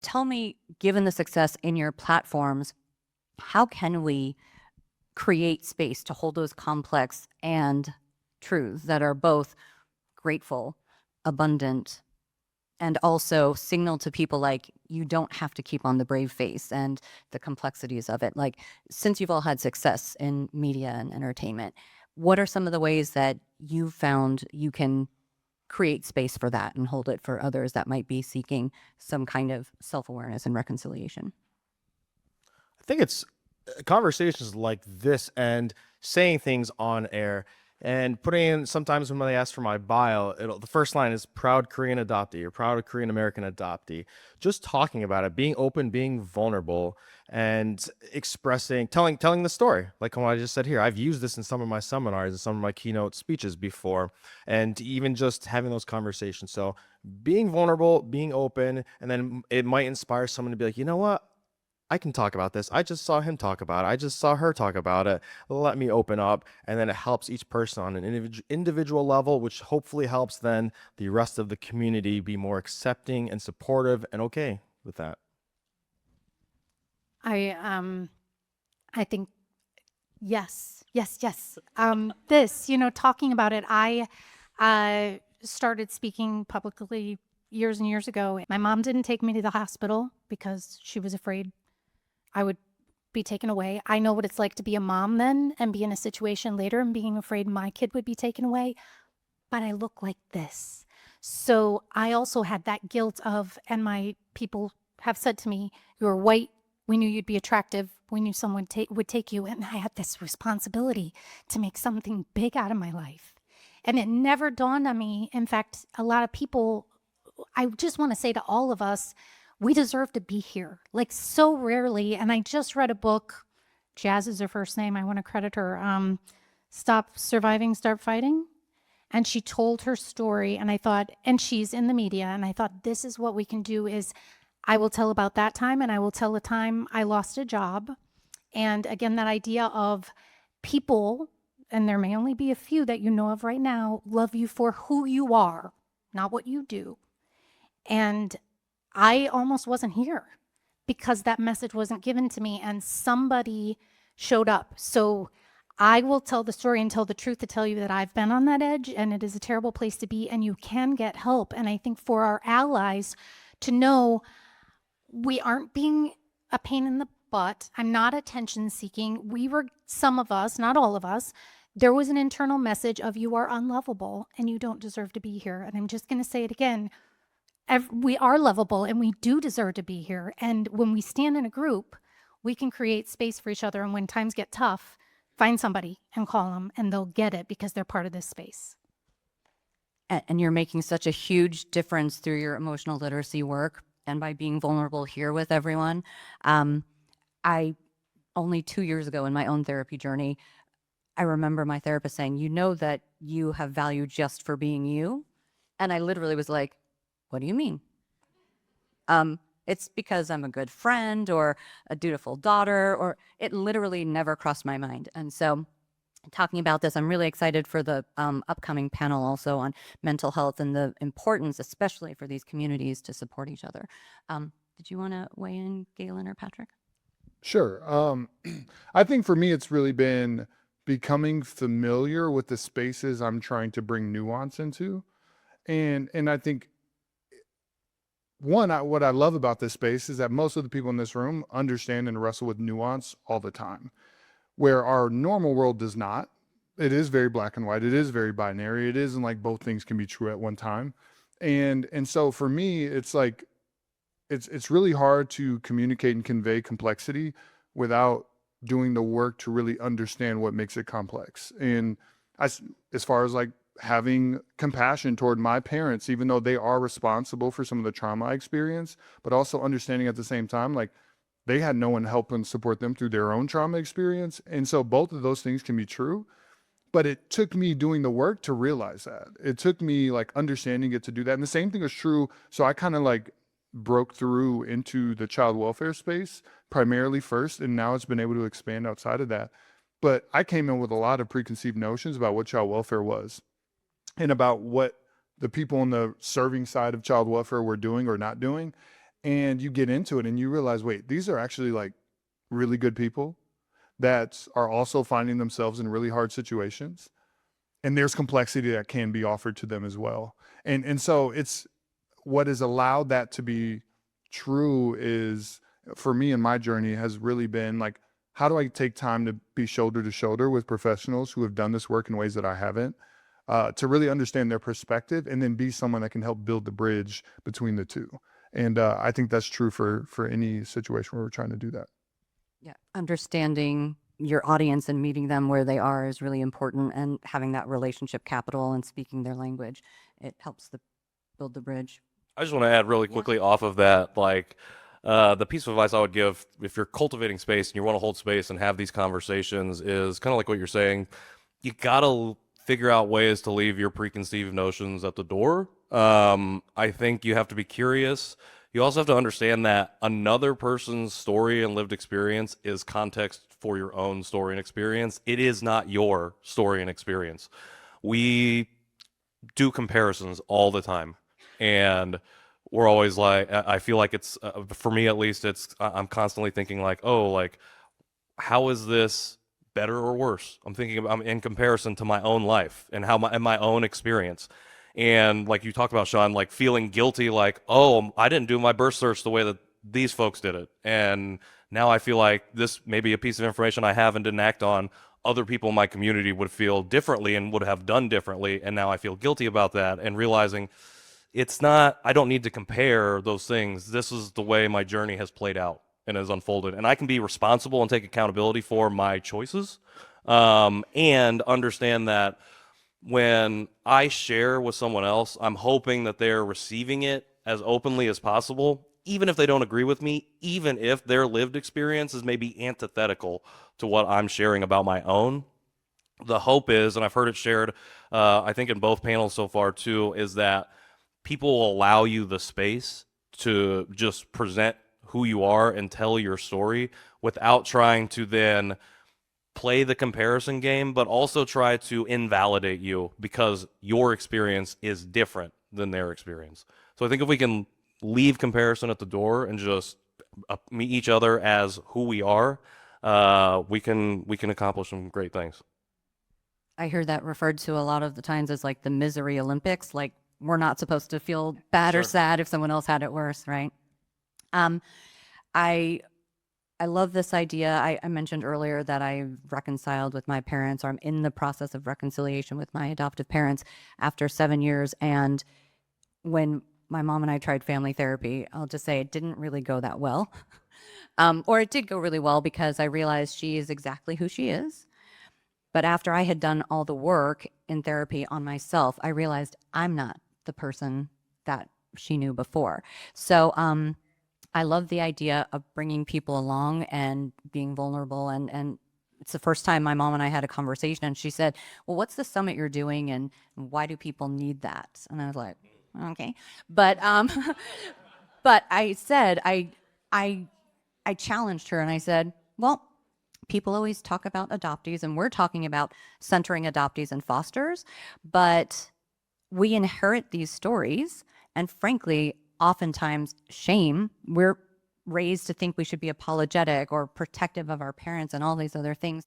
Tell me, given the success in your platforms, how can we create space to hold those complex and truths that are both grateful, abundant, and also signal to people like you don't have to keep on the brave face and the complexities of it. Like, since you've all had success in media and entertainment, what are some of the ways that you found you can create space for that and hold it for others that might be seeking some kind of self-awareness and reconciliation? I think it's conversations like this and saying things on air and putting in sometimes when they ask for my bio, the first line is proud Korean adoptee or proud Korean American adoptee. Just talking about it, being open, being vulnerable, and expressing, telling the story. Like what I just said here, I've used this in some of my seminars and some of my keynote speeches before, and even just having those conversations. So being vulnerable, being open, and then it might inspire someone to be like, you know what? I can talk about this. I just saw him talk about it. I just saw her talk about it. Let me open up. And then it helps each person on an individual level, which hopefully helps then the rest of the community be more accepting and supportive and okay with that. I think yes. This, talking about it, I started speaking publicly years and years ago. My mom didn't take me to the hospital because she was afraid I would be taken away. I know what it's like to be a mom then and be in a situation later and being afraid my kid would be taken away, but I look like this. So I also had that guilt of, and my people have said to me, you're white, we knew you'd be attractive, we knew someone would take you, and I had this responsibility to make something big out of my life. And it never dawned on me. In fact, a lot of people, I just want to say to all of us, we deserve to be here, like so rarely. And I just read a book, Jazz is her first name, I want to credit her, Stop Surviving, Start Fighting. And she told her story, and I thought, and she's in the media, and I thought, this is what we can do is I will tell about that time, and I will tell the time I lost a job. And again, that idea of people, and there may only be a few that you know of right now, love you for who you are, not what you do. And I almost wasn't here because that message wasn't given to me, and somebody showed up. So I will tell the story and tell the truth to tell you that I've been on that edge, and it is a terrible place to be, and you can get help. And I think for our allies to know we aren't being a pain in the butt. I'm not attention seeking. We were, some of us, not all of us, there was an internal message of you are unlovable and you don't deserve to be here. And I'm just going to say it again. We are lovable and we do deserve to be here. And when we stand in a group, we can create space for each other. And when times get tough, find somebody and call them and they'll get it because they're part of this space. And you're making such a huge difference through your emotional literacy work and by being vulnerable here with everyone. I only 2 years ago in my own therapy journey, I remember my therapist saying, you know that you have value just for being you. And I literally was like, what do you mean? It's because I'm a good friend or a dutiful daughter, or it literally never crossed my mind. And so talking about this, I'm really excited for the upcoming panel also on mental health and the importance, especially for these communities, to support each other. Did you want to weigh in, Gaelin or Patrick? Sure. I think for me, it's really been becoming familiar with the spaces I'm trying to bring nuance into. And I think what I love about this space is that most of the people in this room understand and wrestle with nuance all the time, where our normal world does not. It is very black and white. It is very binary. It isn't like both things can be true at one time. And so for me, it's like, it's really hard to communicate and convey complexity without doing the work to really understand what makes it complex. And as far as like having compassion toward my parents, even though they are responsible for some of the trauma I experienced, but also understanding at the same time, like they had no one help and support them through their own trauma experience. And so both of those things can be true, but it took me doing the work to realize that. It took me like understanding it to do that. And the same thing is true. So I kind of like broke through into the child welfare space primarily first, and now it's been able to expand outside of that. But I came in with a lot of preconceived notions about what child welfare was and about what the people on the serving side of child welfare were doing or not doing. And you get into it and you realize, wait, these are actually like really good people that are also finding themselves in really hard situations. And there's complexity that can be offered to them as well. And so it's what has allowed that to be true is, for me in my journey, has really been like, how do I take time to be shoulder to shoulder with professionals who have done this work in ways that I haven't, to really understand their perspective and then be someone that can help build the bridge between the two. And I think that's true for any situation where we're trying to do that. Yeah, understanding your audience and meeting them where they are is really important, and having that relationship capital and speaking their language, it helps build the bridge. I just want to add really quickly off of that, like the piece of advice I would give if you're cultivating space and you want to hold space and have these conversations is kind of like what you're saying. You got to figure out ways to leave your preconceived notions at the door. I think you have to be curious. You also have to understand that another person's story and lived experience is context for your own story and experience. It is not your story and experience. We do comparisons all the time. And we're always like, I feel like it's, for me at least, I'm constantly thinking like, oh, like, how is this better or worse? I'm in comparison to my own life and my own experience. And like you talked about, Shawn, like feeling guilty, like, oh, I didn't do my birth search the way that these folks did it. And now I feel like this may be a piece of information I have and didn't act on. Other people in my community would feel differently and would have done differently. And now I feel guilty about that, and realizing it's not, I don't need to compare those things. This is the way my journey has played out and has unfolded. And I can be responsible and take accountability for my choices, and understand that when I share with someone else, I'm hoping that they're receiving it as openly as possible, even if they don't agree with me, even if their lived experience is maybe antithetical to what I'm sharing about my own. The hope is, and I've heard it shared, I think in both panels so far too, is that people will allow you the space to just present who you are and tell your story without trying to then play the comparison game, but also try to invalidate you because your experience is different than their experience. So I think if we can leave comparison at the door and just meet each other as who we are, we can accomplish some great things. I hear that referred to a lot of the times as like the misery Olympics. Like, we're not supposed to feel bad or sad if someone else had it worse, right? I love this idea. I mentioned earlier that I reconciled with my parents, or I'm in the process of reconciliation with my adoptive parents after 7 years. And when my mom and I tried family therapy, I'll just say it didn't really go that well. Or it did go really well because I realized she is exactly who she is. But after I had done all the work in therapy on myself, I realized I'm not the person that she knew before. So I love the idea of bringing people along and being vulnerable. And it's the first time my mom and I had a conversation, and she said, well, what's the summit you're doing and why do people need that? And I was like, okay. But but I said, I challenged her and I said, well, people always talk about adoptees, and we're talking about centering adoptees and fosters, but we inherit these stories, and frankly, oftentimes shame. We're raised to think we should be apologetic or protective of our parents and all these other things.